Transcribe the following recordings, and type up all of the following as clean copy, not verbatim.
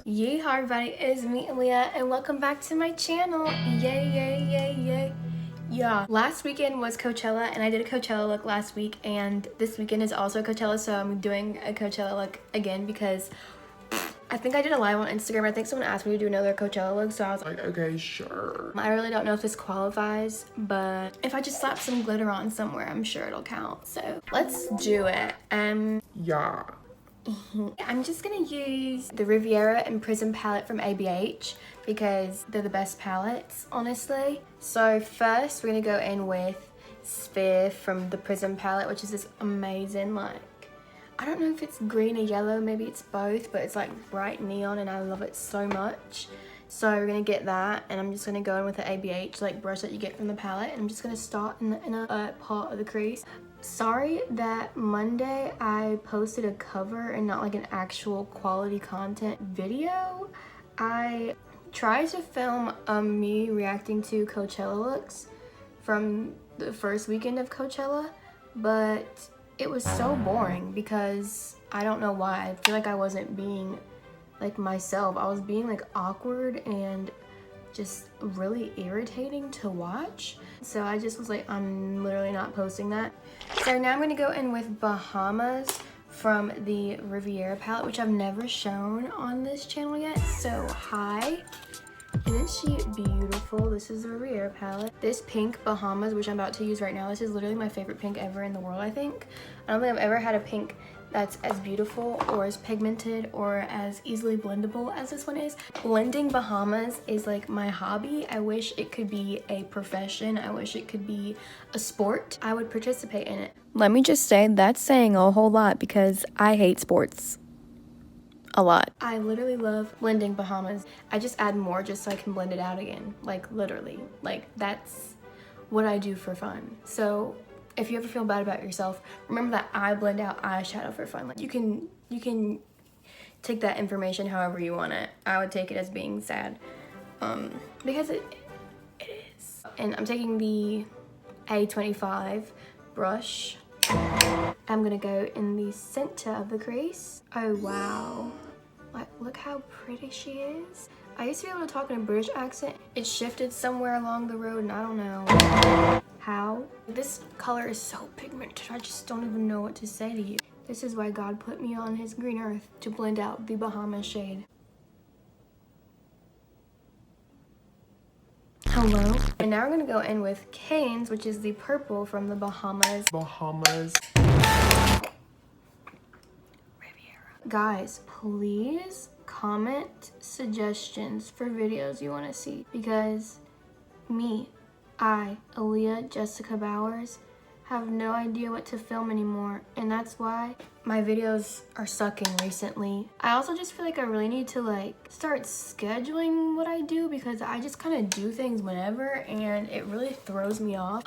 Yay, hi everybody, it's me, Aliyah, and welcome back to my channel. Yay, yay, yay, yay. Yeah, last weekend was Coachella, and I did a Coachella look last week, and this weekend is also Coachella, so I'm doing a Coachella look again because I think I did a live on Instagram. I think someone asked me to do another Coachella look, so I was like, okay, sure. I really don't know if this qualifies, but if I just slap some glitter on somewhere, I'm sure it'll count. So let's do it. Yeah. I'm just gonna use the Riviera and Prism palette from ABH because they're the best palettes, honestly. So first we're gonna go in with Sphere from the Prism palette, which is this amazing, like, I don't know if it's green or yellow, maybe it's both, but it's like bright neon and I love it so much. So we're gonna get that, and I'm just gonna go in with the ABH like brush that you get from the palette, and I'm just gonna start in the inner part of the crease. Sorry that Monday I posted a cover and not like an actual quality content video. I tried to film me reacting to Coachella looks from the first weekend of Coachella, but it was so boring because I don't know why. I feel like I wasn't being like myself. I was being like awkward and just really irritating to watch. So I just was like, I'm literally not posting that. So now I'm gonna go in with Bahamas from the Riviera palette, which I've never shown on this channel yet. So hi, isn't she beautiful? This is the Riviera palette. This pink Bahamas, which I'm about to use right now, this is literally my favorite pink ever in the world, I think. I don't think I've ever had a pink that's as beautiful or as pigmented or as easily blendable as this one is. Blending Bahamas is like my hobby. I wish it could be a profession. I wish it could be a sport. I would participate in it. Let me just say that's saying a whole lot because I hate sports. A lot. I literally love blending Bahamas. I just add more just so I can blend it out again. Like literally. Like that's what I do for fun. So if you ever feel bad about yourself, remember that I blend out eyeshadow for fun. Like you can take that information however you want it. I would take it as being sad, because it is. And I'm taking the A25 brush. I'm gonna go in the center of the crease. Oh wow, like look how pretty she is. I used to be able to talk in a British accent. It shifted somewhere along the road and I don't know how. This color is so pigmented, I just don't even know what to say to you. This is why God put me on his green earth, to blend out the Bahamas shade. Hello. And now we're gonna go in with Canes, which is the purple from the Bahamas. Riviera. Guys, please comment suggestions for videos you want to see, because I, Aliyah Jessica Bowers, have no idea what to film anymore, and that's why my videos are sucking recently. I also just feel like I really need to like start scheduling what I do, because I just kind of do things whenever and it really throws me off.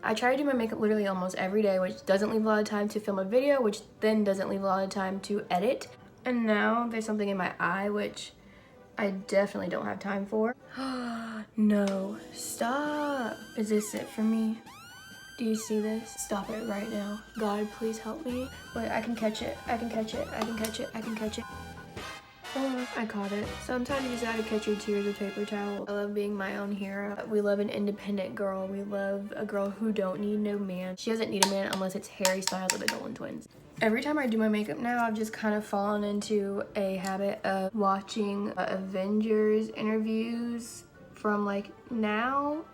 I try to do my makeup literally almost every day, which doesn't leave a lot of time to film a video, which then doesn't leave a lot of time to edit. And now there's something in my eye, which I definitely don't have time for. No, stop. Is this it for me? Do you see this? Stop it right now. God, please help me. Wait, I can catch it. I can catch it. I can catch it. I can catch it. Oh, I caught it. Sometimes you just gotta catch your tears with paper towel. I love being my own hero. We love an independent girl. We love a girl who don't need no man. She doesn't need a man unless it's Harry Styles of the Dolan Twins. Every time I do my makeup now, I've just kind of fallen into a habit of watching Avengers interviews from like now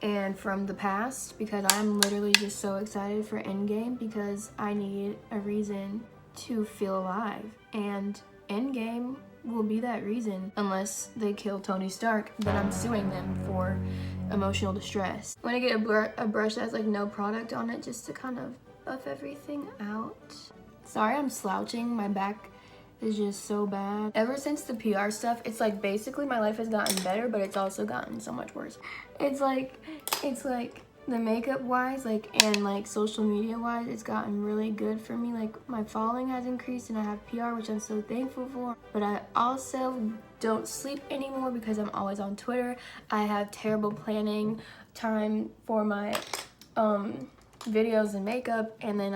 and from the past, because I'm literally just so excited for Endgame because I need a reason to feel alive, and Endgame will be that reason, unless they kill Tony Stark. Then I'm suing them for emotional distress. When I get a brush that has like no product on it, just to kind of buff everything out. Sorry I'm slouching, my back is just so bad. Ever since the PR stuff, it's like basically my life has gotten better, but it's also gotten so much worse. It's like the makeup wise, like, and like social media wise, it's gotten really good for me. Like my following has increased and I have PR, which I'm so thankful for. But I also don't sleep anymore because I'm always on Twitter. I have terrible planning time for my videos and makeup, and then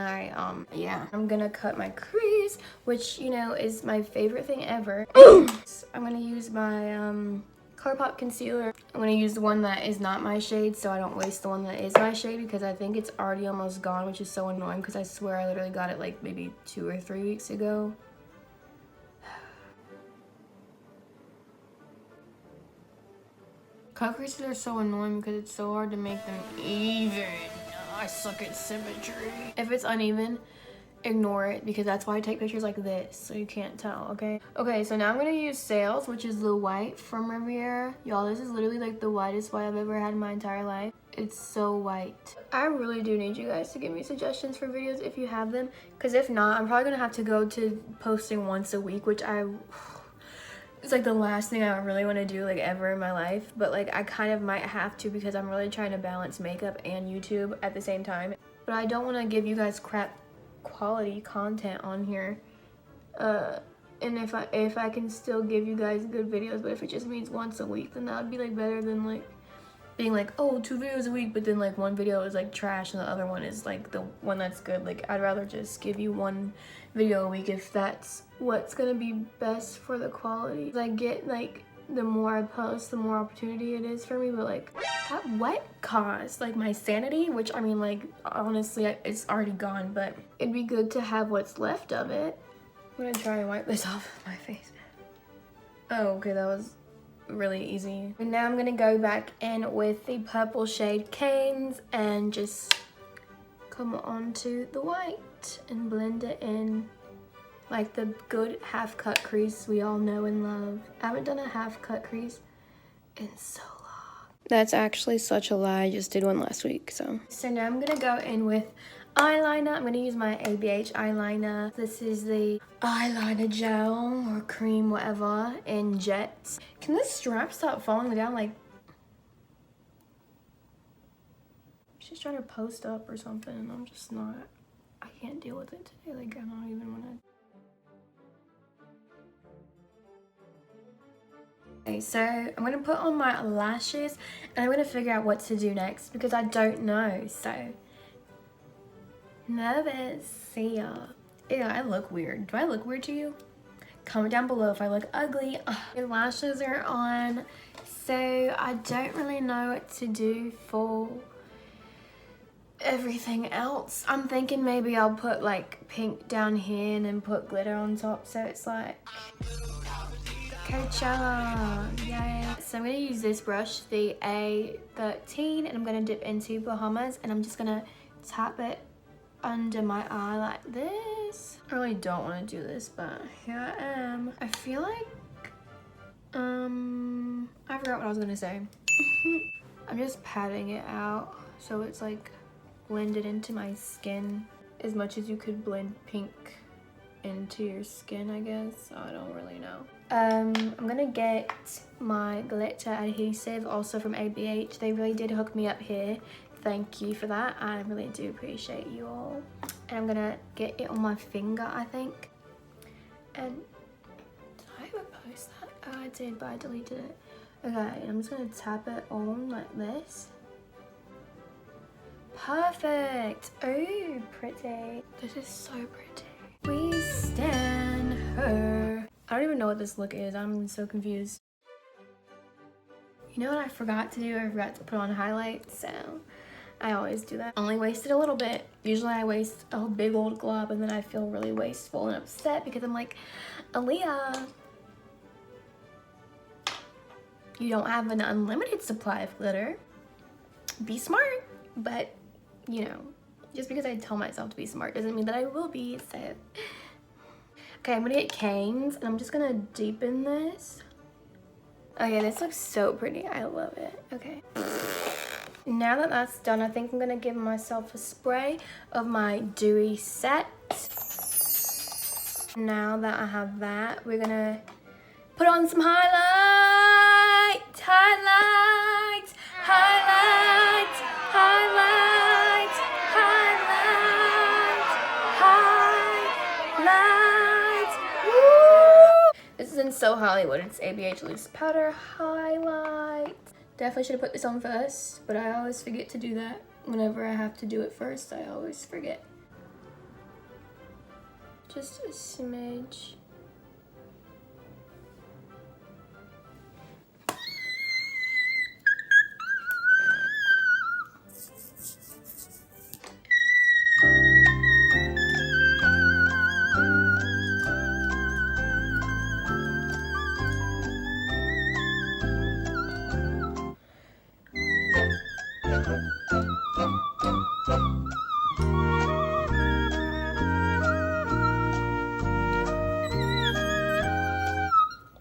yeah, I'm gonna cut my crease, which, you know, is my favorite thing ever. I'm gonna use my ColourPop concealer. I'm gonna use the one that is not my shade so I don't waste the one that is my shade, because I think it's already almost gone, which is so annoying because I swear I literally got it like maybe 2 or 3 weeks ago. Cut creases are so annoying because it's so hard to make them even. I suck at symmetry. If it's uneven, ignore it, because that's why I take pictures like this, so you can't tell, okay? Okay, so now I'm gonna use Sales, which is the white from Riviera. Y'all, this is literally like the whitest white I've ever had in my entire life. It's so white. I really do need you guys to give me suggestions for videos if you have them, because if not, I'm probably gonna have to go to posting once a week, which it's like the last thing I really want to do like ever in my life, but like I kind of might have to, because I'm really trying to balance makeup and YouTube at the same time. But I don't want to give you guys crap quality content on here, and if I can still give you guys good videos, but if it just means once a week, then that would be like better than like being like, oh, 2 videos a week, but then like one video is like trash and the other one is like the one that's good. Like, I'd rather just give you 1 video a week if that's what's gonna be best for the quality. I get like the more I post, the more opportunity it is for me, but like at what cost? Like my sanity, which I mean, like honestly it's already gone, but it'd be good to have what's left of it. I'm gonna try and wipe this off of my face. Oh, okay, that was really easy. And now I'm gonna go back in with the purple shade Canes and just come onto the white and blend it in like the good half cut crease we all know and love. I haven't done a half cut crease in so long. That's actually such a lie. I just did one last week. So now I'm gonna go in with eyeliner. I'm gonna use my ABH eyeliner. This is the eyeliner gel or cream, whatever, in Jets. Can this strap stop falling down? Like, she's trying to post up or something, and I'm just not. I can't deal with it today. Like, I don't even want to. Okay, so I'm gonna put on my lashes and I'm gonna figure out what to do next, because I don't know. So nervous. See ya. Ew, I look weird. Do I look weird to you? Comment down below if I look ugly. Ugh. My lashes are on, so I don't really know what to do for everything else. I'm thinking maybe I'll put like pink down here and then put glitter on top, so it's like Coachella, yay. So I'm gonna use this brush, the A13, and I'm gonna dip into Bahamas, and I'm just gonna tap it under my eye like this. I really don't want to do this, but here I am. I feel like, I forgot what I was gonna say. I'm just patting it out so it's like blended into my skin as much as you could blend pink into your skin, I guess. I don't really know. I'm gonna get my glitter adhesive also from ABH. They really did hook me up here. Thank you for that. I really do appreciate you all. And I'm gonna get it on my finger, I think. And did I ever post that? Oh, I did, but I deleted it. Okay, I'm just gonna tap it on like this. Perfect. Oh, pretty. This is so pretty. We stand her. I don't even know what this look is. I'm so confused. You know what I forgot to do? I forgot to put on highlights, so I always do that. Only wasted a little bit. Usually I waste a big old glob and then I feel really wasteful and upset because I'm like, Aaliyah, you don't have an unlimited supply of glitter. Be smart. But, you know, just because I tell myself to be smart doesn't mean that I will be, so. Okay, I'm gonna get Canes and I'm just gonna deepen this. Okay, this looks so pretty. I love it. Okay. Now that that's done, I think I'm gonna give myself a spray of my dewy set. Now that I have that, we're gonna put on some highlights, highlights, highlights, highlights, highlights, highlights. Woo! This is in So Hollywood. It's ABH Loose Powder Highlight. Definitely should have put this on first, but I always forget to do that. whenever I have to do it first, I always forget. Just a smidge.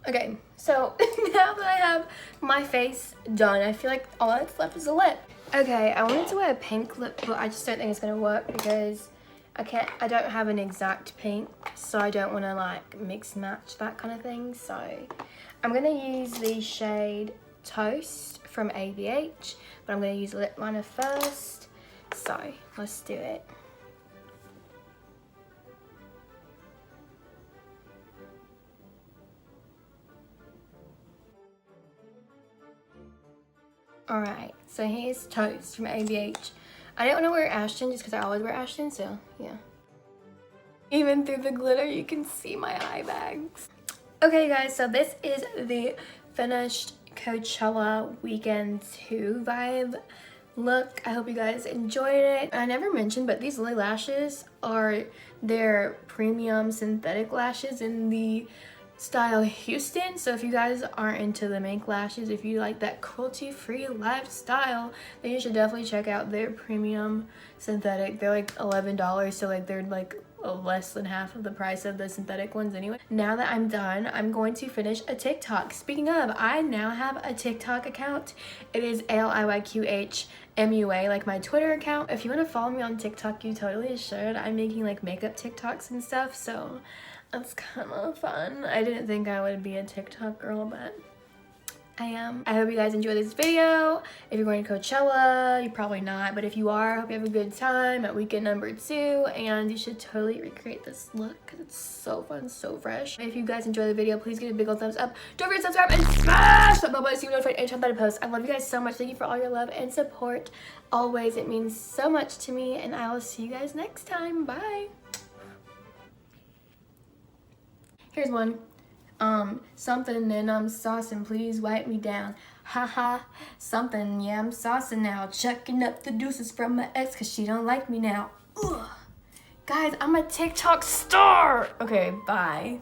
Okay, so now that I have my face done, I feel like all that's left is a lip. Okay, I wanted to wear a pink lip, but I just don't think it's gonna work because I don't have an exact pink, so I don't wanna like mix match that kind of thing. So I'm gonna use the shade Toast from ABH, but I'm gonna use a lip liner first. So let's do it. Alright, so here's Toast from ABH. I didn't want to wear Ashton just because I always wear Ashton, so yeah. Even through the glitter, you can see my eye bags. Okay guys, so this is the finished Coachella Weekend 2 vibe look. I hope you guys enjoyed it. I never mentioned, but these lily lashes are their premium synthetic lashes in the style Houston. So if you guys aren't into the mink lashes, if you like that cruelty-free lifestyle, then you should definitely check out their premium synthetic. They're like $11, so like they're like less than half of the price of the synthetic ones anyway. Now that I'm done, I'm going to finish a TikTok. Speaking of, I now have a TikTok account. It is aliyqhmua, like my Twitter account. If you want to follow me on TikTok, you totally should. I'm making like makeup TikToks and stuff, so that's kind of fun. I didn't think I would be a TikTok girl, but I am. I hope you guys enjoy this video. If you're going to Coachella, you're probably not, but if you are, I hope you have a good time at weekend number 2, and you should totally recreate this look because it's so fun, so fresh. If you guys enjoy the video, please give it a big old thumbs up. Don't forget to subscribe and smash that bell button so you know notified anytime that I post. I love you guys so much. Thank you for all your love and support. Always, it means so much to me, and I will see you guys next time. Bye. Here's one. Something and I'm saucing, please wipe me down. Haha, something, yeah, I'm saucing now. Checking up the deuces from my ex cause she don't like me now. Ugh. Guys, I'm a TikTok star. Okay, bye.